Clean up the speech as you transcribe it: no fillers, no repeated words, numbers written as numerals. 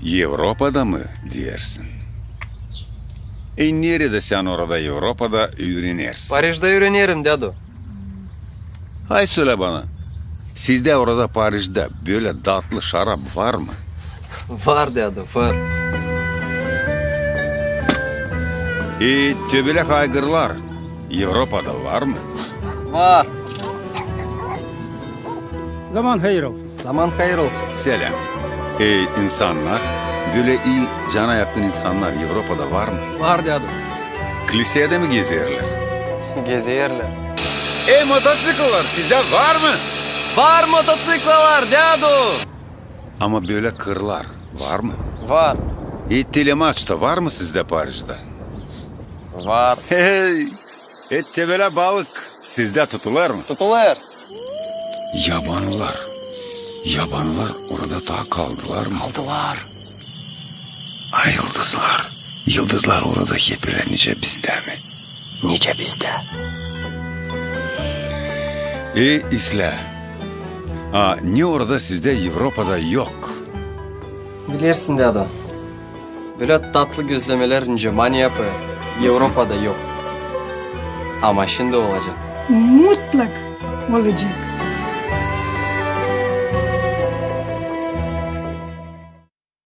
Avrupa'da mı dersin? Nerede sen orada Avrupa'da öğrenirsin? Paris'te öğrenirim dedo. Hay söyle bana. Sizde orada Paris'te böyle tatlı şarap var mı? Var dedo, var. Töbelek aygırlar Avrupa'da var mı? Var. Zaman hayır olsun. Zaman hayır olsun. Selam. İnsanlar, böyle iyi cana yakın insanlar Avrupa'da var mı? Var dedo. Kilisede mi gezerler? Gezerler. Motosikletler sizde var mı? Var motosikleler dedo. Ama böyle kırlar var mı? Var. Telemaçta var mı sizde Paris'te? Var. Hey, böyle balık sizde tutulur mu? Tutulur. Yabanılar orada daha kaldılar mı? Aldılar. Ay yıldızlar orada hep nice bizde mi? Nice bizde. İsla. Niye orada sizde Avrupa'da yok? Bilirsin dedo. Böyle tatlı gözlemeler ince manyapı Avrupa'da yok. Ama şimdi olacak. Mutlak olacak.